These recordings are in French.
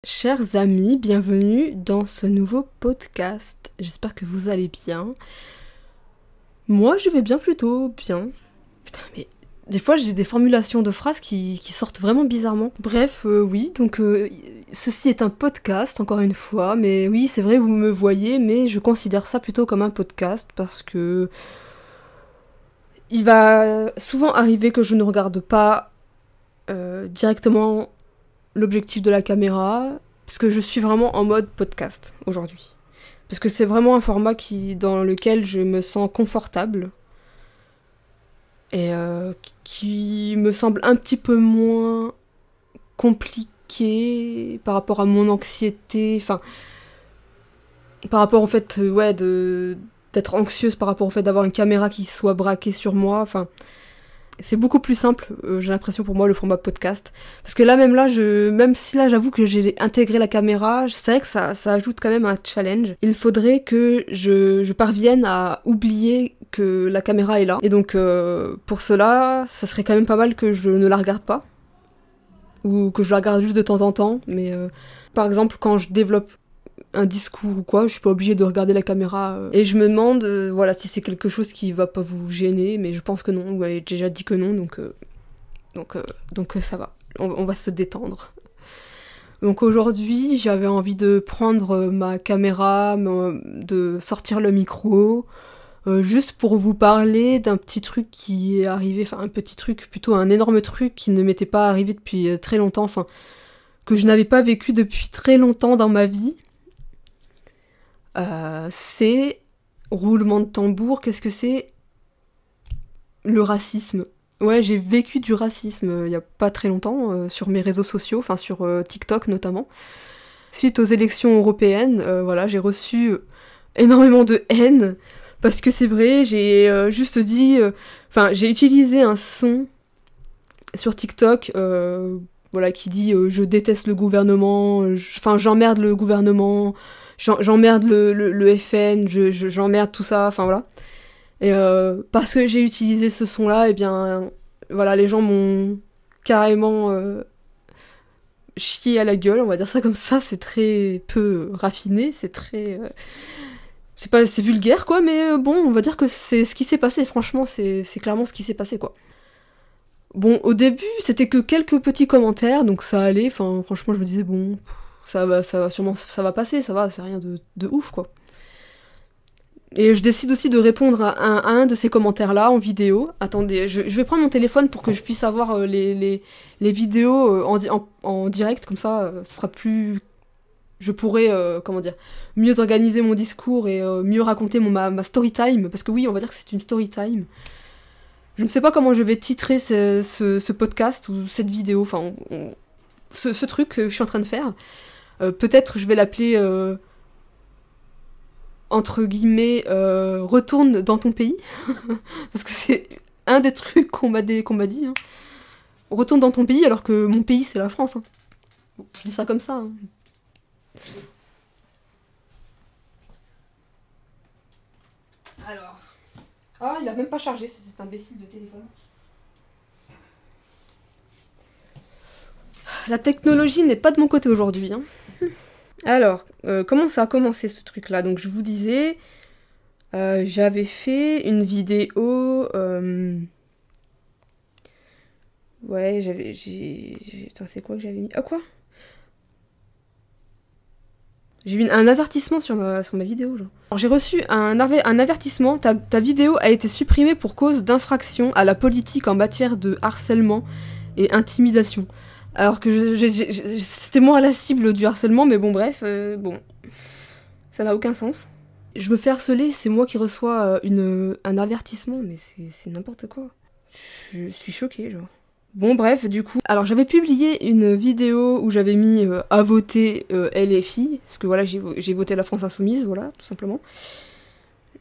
Chers amis, bienvenue dans ce nouveau podcast. J'espère que vous allez bien. Moi, je vais bien plutôt bien. Putain, mais des fois, j'ai des formulations de phrases qui sortent vraiment bizarrement. Bref, oui, donc ceci est un podcast, encore une fois. Mais oui, c'est vrai, vous me voyez, mais je considère ça plutôt comme un podcast parce que il va souvent arriver que je ne regarde pas directement l'objectif de la caméra, parce que je suis vraiment en mode podcast aujourd'hui. Parce que c'est vraiment un format dans lequel je me sens confortable et qui me semble un petit peu moins compliqué par rapport à mon anxiété, enfin, par rapport au fait, d'être anxieuse par rapport au fait d'avoir une caméra qui soit braquée sur moi, enfin. C'est beaucoup plus simple, j'ai l'impression pour moi, le format podcast. Parce que là, même si là, j'avoue que j'ai intégré la caméra, c'est vrai que ça ajoute quand même un challenge. Il faudrait que je parvienne à oublier que la caméra est là. Et donc, pour cela, ça serait quand même pas mal que je ne la regarde pas. Ou que je la regarde juste de temps en temps. Mais par exemple, quand je développe un discours ou quoi, je suis pas obligée de regarder la caméra. Et je me demande, voilà, si c'est quelque chose qui va pas vous gêner, mais je pense que non, ouais, j'ai déjà dit que non, donc ça va, on va se détendre. Donc aujourd'hui, j'avais envie de prendre ma caméra, de sortir le micro, juste pour vous parler d'un petit truc qui est arrivé, enfin un petit truc, plutôt un énorme truc qui ne m'était pas arrivé depuis très longtemps, enfin que je n'avais pas vécu depuis très longtemps dans ma vie. C'est roulement de tambour, qu'est-ce que c'est? Le racisme. Ouais, j'ai vécu du racisme il y a pas très longtemps sur mes réseaux sociaux, enfin sur TikTok notamment. Suite aux élections européennes, voilà, j'ai reçu énormément de haine parce que c'est vrai, j'ai juste dit, enfin j'ai utilisé un son sur TikTok, voilà, qui dit je déteste le gouvernement, enfin j'emmerde le gouvernement. J'emmerde le FN, j'emmerde tout ça, enfin voilà. Et parce que j'ai utilisé ce son-là, et bien voilà, les gens m'ont carrément chié à la gueule, on va dire ça comme ça, c'est très peu raffiné, c'est très... c'est vulgaire quoi, mais bon, on va dire que c'est ce qui s'est passé, franchement, c'est clairement ce qui s'est passé quoi. Bon, au début, c'était que quelques petits commentaires, donc ça allait, enfin franchement je me disais bon... ça va sûrement, ça va passer, ça va, c'est rien de ouf, quoi. Et je décide aussi de répondre à un de ces commentaires-là en vidéo. Attendez, je vais prendre mon téléphone pour que je puisse avoir les vidéos en direct, comme ça, ce sera plus... Je pourrais, comment dire, mieux organiser mon discours et mieux raconter ma story time, parce que oui, on va dire que c'est une story time. Je ne sais pas comment je vais titrer ce podcast ou cette vidéo, enfin, ce truc que je suis en train de faire. Peut-être je vais l'appeler entre guillemets retourne dans ton pays parce que c'est un des trucs qu'on m'a dit hein. Retourne dans ton pays alors que mon pays c'est la France hein. Bon, je dis ça comme ça hein. Alors il a même pas chargé cet imbécile de téléphone. La technologie n'est pas de mon côté aujourd'hui hein. Alors, comment ça a commencé ce truc-là? Donc je vous disais, j'avais fait une vidéo... Ouais, Attends, c'est quoi que j'avais mis? Ah quoi? J'ai eu un avertissement sur ma vidéo, genre. Alors j'ai reçu un avertissement, ta vidéo a été supprimée pour cause d'infraction à la politique en matière de harcèlement et intimidation. Alors que c'était moi la cible du harcèlement, mais bon bref, bon, ça n'a aucun sens. Je me fais harceler, c'est moi qui reçois un avertissement, mais c'est n'importe quoi. Je suis choquée, genre. Bon bref, du coup, alors j'avais publié une vidéo où j'avais mis à voter LFI, parce que voilà, j'ai voté la France Insoumise, voilà, tout simplement.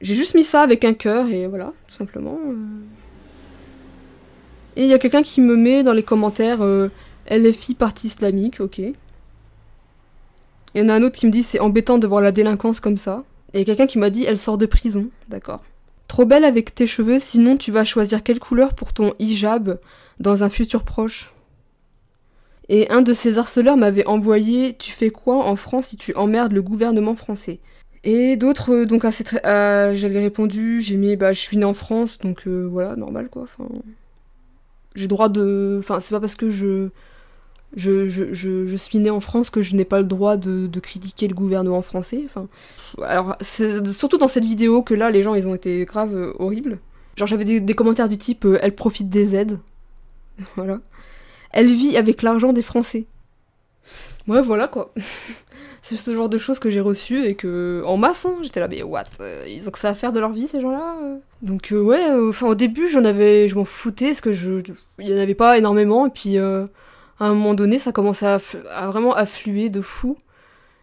J'ai juste mis ça avec un cœur, et voilà, tout simplement. Et il y a quelqu'un qui me met dans les commentaires... LFI parti islamique, ok. Il y en a un autre qui me dit c'est embêtant de voir la délinquance comme ça. Et il y a quelqu'un qui m'a dit elle sort de prison, d'accord. Trop belle avec tes cheveux, sinon tu vas choisir quelle couleur pour ton hijab dans un futur proche. Et un de ces harceleurs m'avait envoyé « Tu fais quoi en France si tu emmerdes le gouvernement français ?» Et d'autres, donc j'avais répondu, j'ai mis « Bah je suis née en France, donc voilà, normal quoi. Enfin, j'ai droit de... Enfin, c'est pas parce que je suis née en France que je n'ai pas le droit de critiquer le gouvernement français. Enfin, alors, c'est surtout dans cette vidéo que là, les gens, ils ont été grave horribles. Genre, j'avais des commentaires du type « Elle profite des aides. » Voilà. « Elle vit avec l'argent des Français. » Ouais, voilà, quoi. C'est ce genre de choses que j'ai reçues et que, en masse, hein, j'étais là, mais what, ils ont que ça à faire de leur vie, ces gens-là Donc, ouais, enfin, au début, je m'en foutais, parce que il y en avait pas énormément, et puis, à un moment donné, ça commençait à vraiment affluer de fou.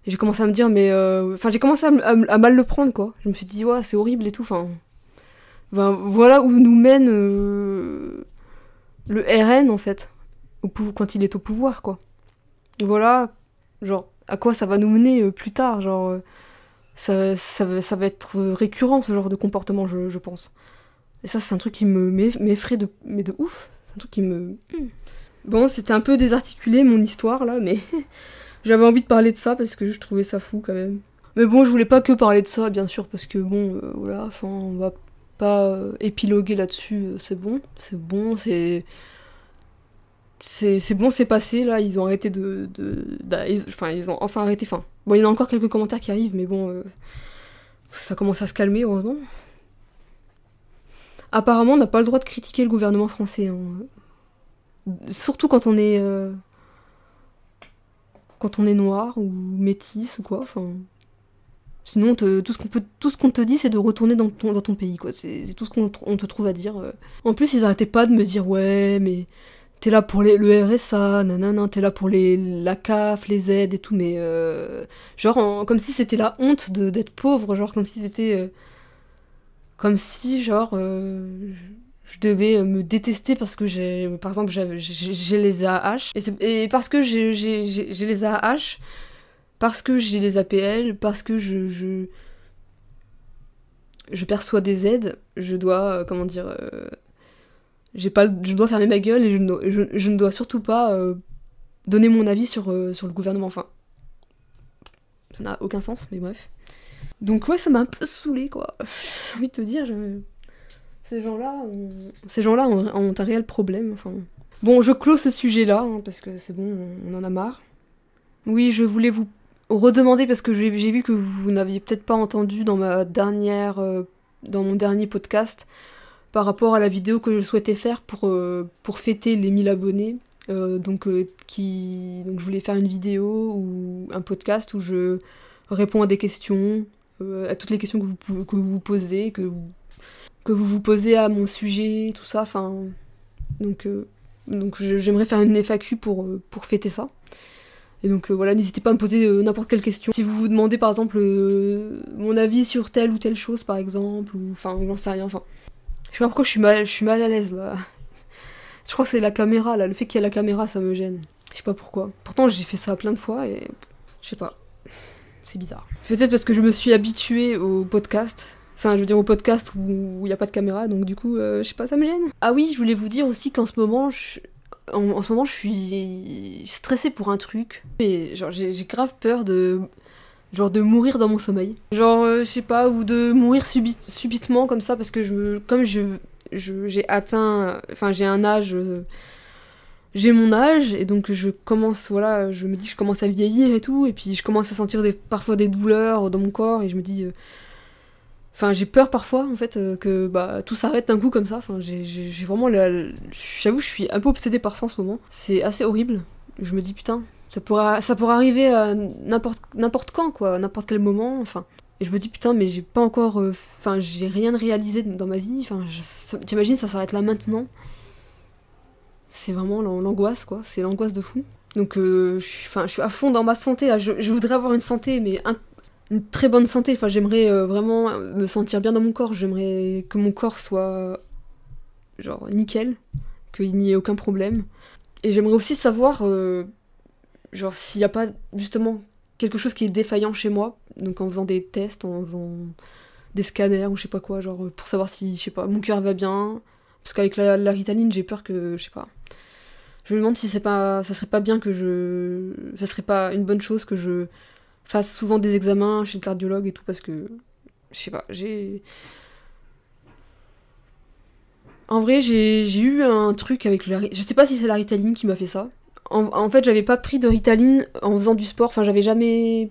Et j'ai commencé à me dire, mais, enfin, j'ai commencé à mal le prendre, quoi. Je me suis dit, ouais, c'est horrible et tout, enfin, voilà où nous mène le RN, en fait, quand il est au pouvoir, quoi. Voilà, genre, à quoi ça va nous mener plus tard, genre, ça va être récurrent, ce genre de comportement, je pense. Et ça, c'est un truc qui m'effraie mais de ouf. C'est un truc qui me... Bon, c'était un peu désarticulé, mon histoire, là, mais j'avais envie de parler de ça, parce que je trouvais ça fou, quand même. Mais bon, je voulais pas que parler de ça, bien sûr, parce que bon, voilà, enfin, on va pas épiloguer là-dessus, c'est bon, c'est bon, c'est passé, là, ils ont arrêté ils ont enfin arrêté, enfin... Bon, il y en a encore quelques commentaires qui arrivent, mais bon, ça commence à se calmer, heureusement. Apparemment, on n'a pas le droit de critiquer le gouvernement français, hein. Surtout quand on est noir, ou métis, ou quoi, enfin... Sinon, tout ce qu'on te dit, c'est de retourner dans ton pays, quoi. C'est tout ce qu'on te trouve à dire. En plus, ils arrêtaient pas de me dire, ouais, mais... T'es là pour le RSA, nanana, t'es là pour la CAF, les aides et tout, mais genre comme si c'était la honte d'être pauvre, genre comme si c'était... comme si, genre, je devais me détester parce que par exemple, j'ai les AAH, et parce que j'ai les AAH, parce que j'ai les APL, parce que je perçois des aides, je dois, comment dire... je dois fermer ma gueule et je ne dois surtout pas donner mon avis sur le gouvernement. Enfin, ça n'a aucun sens, mais bref. Donc ouais, ça m'a un peu saoulée, quoi. J'ai envie de te dire, ces gens-là ont un réel problème. Enfin, bon, je clôt ce sujet-là, hein, parce que c'est bon, on en a marre. Oui, je voulais vous redemander, parce que j'ai vu que vous n'aviez peut-être pas entendu dans dans mon dernier podcast, par rapport à la vidéo que je souhaitais faire pour fêter les 1000 abonnés. Donc je voulais faire une vidéo ou un podcast où je réponds à des questions, à toutes les questions que vous posez, que vous posez à mon sujet, tout ça. Enfin, donc j'aimerais faire une FAQ pour fêter ça. Et donc voilà, n'hésitez pas à me poser n'importe quelle question. Si vous vous demandez par exemple mon avis sur telle ou telle chose par exemple, ou enfin j'en sais rien, enfin... Je sais pas pourquoi je suis mal à l'aise là. Je crois que c'est la caméra là, le fait qu'il y ait la caméra ça me gêne. Je sais pas pourquoi. Pourtant j'ai fait ça plein de fois et je sais pas. C'est bizarre. Peut-être parce que je me suis habituée au podcast. Enfin, je veux dire au podcast où il y a pas de caméra, donc du coup, je sais pas, ça me gêne. Ah oui, je voulais vous dire aussi qu'en ce moment, en ce moment, je suis stressée pour un truc. Mais genre, j'ai grave peur de mourir dans mon sommeil. Genre, je sais pas, ou de mourir subitement comme ça, parce que comme j'ai atteint, enfin j'ai un âge, j'ai mon âge, et donc je me dis que je commence à vieillir et tout, et puis je commence à sentir parfois des douleurs dans mon corps, et je me dis, enfin j'ai peur parfois, en fait, que bah, tout s'arrête d'un coup comme ça, enfin j'ai vraiment, j'avoue, je suis un peu obsédée par ça en ce moment, c'est assez horrible, je me dis putain, ça pourrait arriver à n'importe quand, quoi, n'importe quel moment, enfin. Et je me dis, putain, mais j'ai pas encore... Enfin, j'ai rien réalisé dans ma vie, enfin, t'imagines, ça s'arrête là maintenant. C'est vraiment l'angoisse, quoi, c'est l'angoisse de fou. Donc, je suis à fond dans ma santé, là, je voudrais avoir une santé, mais une très bonne santé, enfin, j'aimerais vraiment me sentir bien dans mon corps, j'aimerais que mon corps soit, genre, nickel, qu'il n'y ait aucun problème. Et j'aimerais aussi savoir... genre s'il n'y a pas justement quelque chose qui est défaillant chez moi, donc en faisant des tests, en faisant des scanners ou je sais pas quoi, genre pour savoir si, je sais pas, mon cœur va bien, parce qu'avec la Ritaline j'ai peur que, je sais pas, Je me demande si ça serait pas bien ça serait pas une bonne chose que je fasse souvent des examens chez le cardiologue et tout, parce que, je sais pas, En vrai, j'ai eu un truc avec je sais pas si c'est la Ritaline qui m'a fait ça. En fait, j'avais pas pris de Ritaline en faisant du sport, enfin, j'avais jamais...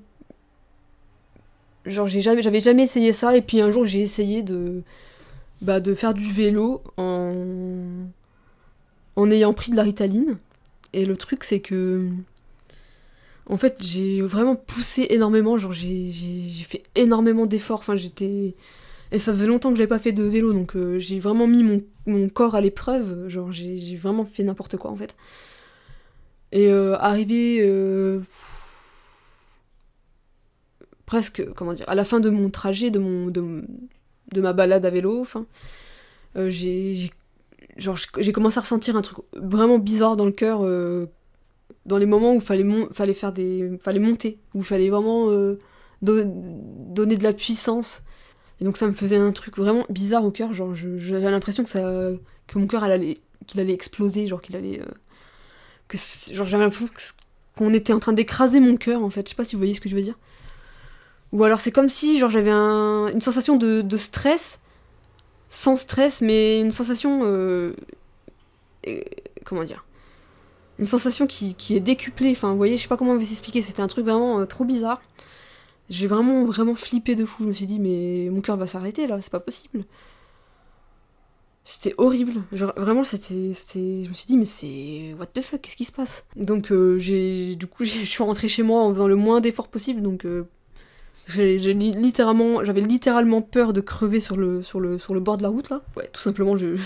Genre, j'avais jamais essayé ça, et puis un jour, j'ai essayé de faire du vélo en ayant pris de la Ritaline. Et le truc, c'est que... En fait, j'ai vraiment poussé énormément, genre j'ai fait énormément d'efforts, enfin j'étais... Et ça faisait longtemps que j'avais pas fait de vélo, donc j'ai vraiment mis mon corps à l'épreuve, genre j'ai vraiment fait n'importe quoi en fait. Et arrivé presque, comment dire, à la fin de mon trajet, de ma balade à vélo, enfin, j'ai commencé à ressentir un truc vraiment bizarre dans le cœur, dans les moments où fallait monter, où il fallait vraiment donner de la puissance. Et donc ça me faisait un truc vraiment bizarre au cœur, genre j'avais l'impression que mon cœur qu'il allait exploser, genre qu'il allait genre j'avais l'impression qu'on était en train d'écraser mon cœur en fait, je sais pas si vous voyez ce que je veux dire. Ou alors c'est comme si genre j'avais une sensation de stress, sans stress, mais une sensation comment dire, une sensation qui est décuplée, enfin vous voyez, je sais pas comment vous expliquer, c'était un truc vraiment trop bizarre. J'ai vraiment, vraiment flippé de fou. Je me suis dit, mais mon cœur va s'arrêter là, c'est pas possible. C'était horrible. Genre, vraiment, je me suis dit, mais c'est... What the fuck, qu'est-ce qui se passe? Donc, du coup, je suis rentrée chez moi en faisant le moins d'efforts possible. Donc, j'avais littéralement peur de crever sur le bord de la route là. Ouais, tout simplement, je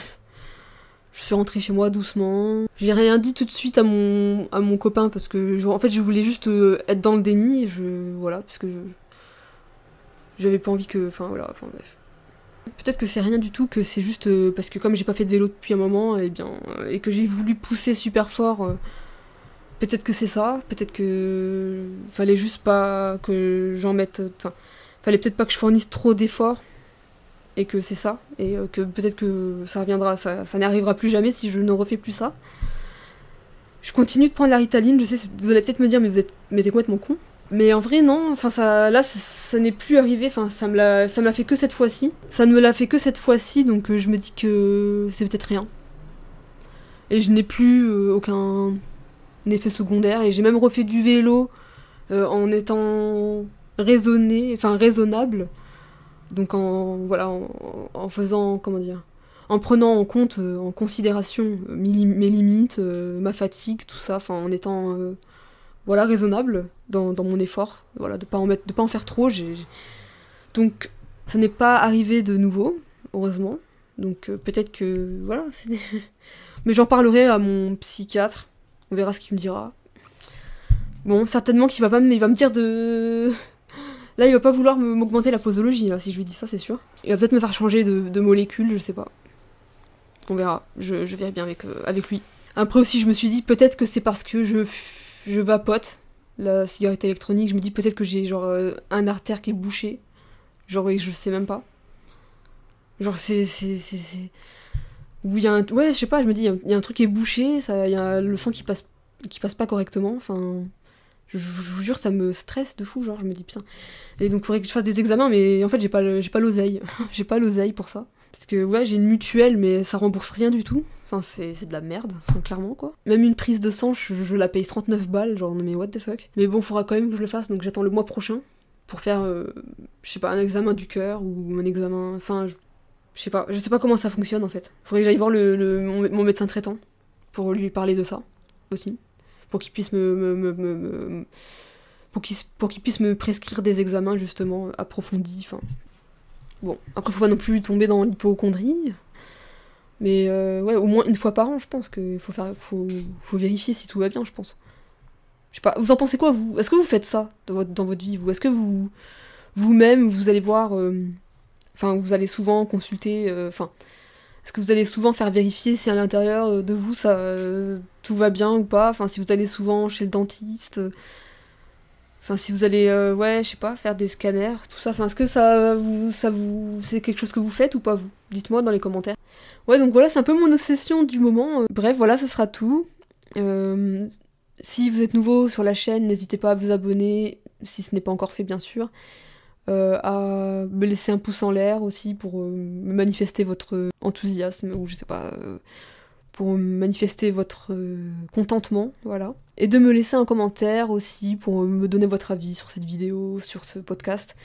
suis rentrée chez moi doucement. J'ai rien dit tout de suite à mon copain parce que en fait je voulais juste être dans le déni. Voilà, parce que j'avais pas envie que, enfin voilà, enfin bref. Peut-être que c'est rien du tout, que c'est juste parce que comme j'ai pas fait de vélo depuis un moment, et que j'ai voulu pousser super fort. Peut-être que c'est ça. Peut-être que fallait juste pas que j'en mette. Enfin, fallait peut-être pas que je fournisse trop d'efforts. Et que c'est ça, et que peut-être que ça reviendra, ça n'y arrivera plus jamais si je ne refais plus ça. Je continue de prendre la Ritaline, je sais, vous allez peut-être me dire, mais t'es complètement con. Mais en vrai, non, enfin ça n'est plus arrivé, enfin ça me l'a fait que cette fois-ci. Ça ne me l'a fait que cette fois-ci, donc je me dis que c'est peut-être rien. Et je n'ai plus aucun effet secondaire, et j'ai même refait du vélo en étant raisonnable. Donc en faisant, comment dire, en prenant en compte, en considération mes limites, ma fatigue, tout ça, enfin en étant voilà, raisonnable dans mon effort, voilà, de pas en faire trop. Donc ça n'est pas arrivé de nouveau, heureusement. Donc peut-être que voilà, mais j'en parlerai à mon psychiatre, on verra ce qu'il me dira. Bon, certainement qu'il va me dire de... Là, il va pas vouloir m'augmenter la posologie, là, si je lui dis ça, c'est sûr. Il va peut-être me faire changer de molécule, je sais pas. On verra, je verrai bien avec lui. Après aussi, je me suis dit, peut-être que c'est parce que je vapote la cigarette électronique, je me dis peut-être que j'ai genre un artère qui est bouché. Genre, je sais même pas. Genre, Ou il y a un... Ouais, je sais pas, je me dis, il y a un truc qui est bouché, il y a le sang qui passe pas correctement, enfin... Je vous jure, ça me stresse de fou, genre, je me dis, putain... Et donc, il faudrait que je fasse des examens, mais en fait, j'ai pas l'oseille. J'ai pas l'oseille pour ça. Parce que, ouais, j'ai une mutuelle, mais ça rembourse rien du tout. Enfin, c'est de la merde, enfin, clairement, quoi. Même une prise de sang, je la paye 39 balles, genre, mais what the fuck. Mais bon, faudra quand même que je le fasse, donc j'attends le mois prochain pour faire, je sais pas, un examen du cœur ou un examen... Enfin, je sais pas comment ça fonctionne, en fait. Faudrait que j'aille voir mon médecin traitant pour lui parler de ça, aussi. Pour qu'il puisse pour qu'il puisse me prescrire des examens, justement, approfondis, enfin... Bon, après, faut pas non plus tomber dans l'hypocondrie, mais ouais, au moins une fois par an, je pense qu'il faut vérifier si tout va bien, je pense. Je sais pas, vous en pensez quoi, vous? Est-ce que vous faites ça dans votre vie, vous? Est-ce que vous-même, vous allez voir... Enfin, vous allez souvent consulter... Enfin, est-ce que vous allez souvent faire vérifier si à l'intérieur de vous, tout va bien ou pas? Enfin, si vous allez souvent chez le dentiste... Enfin, si vous allez, ouais, je sais pas, faire des scanners, tout ça. Enfin, est-ce que c'est quelque chose que vous faites ou pas, vous? Dites-moi dans les commentaires. Ouais, donc voilà, c'est un peu mon obsession du moment. Bref, voilà, ce sera tout. Si vous êtes nouveau sur la chaîne, n'hésitez pas à vous abonner, si ce n'est pas encore fait bien sûr, à me laisser un pouce en l'air aussi pour me manifester votre enthousiasme, ou je sais pas, pour manifester votre contentement, voilà. Et de me laisser un commentaire aussi pour me donner votre avis sur cette vidéo, sur ce podcast,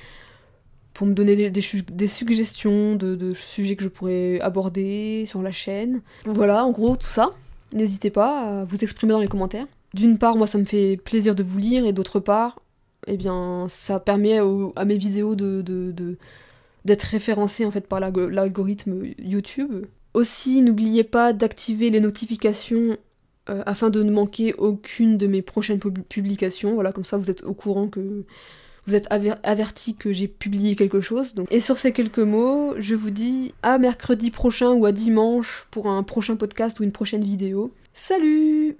pour me donner des suggestions de sujets que je pourrais aborder sur la chaîne. Voilà, en gros, tout ça. N'hésitez pas à vous exprimer dans les commentaires. D'une part, moi, ça me fait plaisir de vous lire, et d'autre part, eh bien, ça permet à mes vidéos d'être référencées en fait par l'algorithme YouTube. Aussi, n'oubliez pas d'activer les notifications afin de ne manquer aucune de mes prochaines publications. Voilà, comme ça, vous êtes au courant que vous êtes averti que j'ai publié quelque chose. Donc. Et sur ces quelques mots, je vous dis à mercredi prochain ou à dimanche pour un prochain podcast ou une prochaine vidéo. Salut!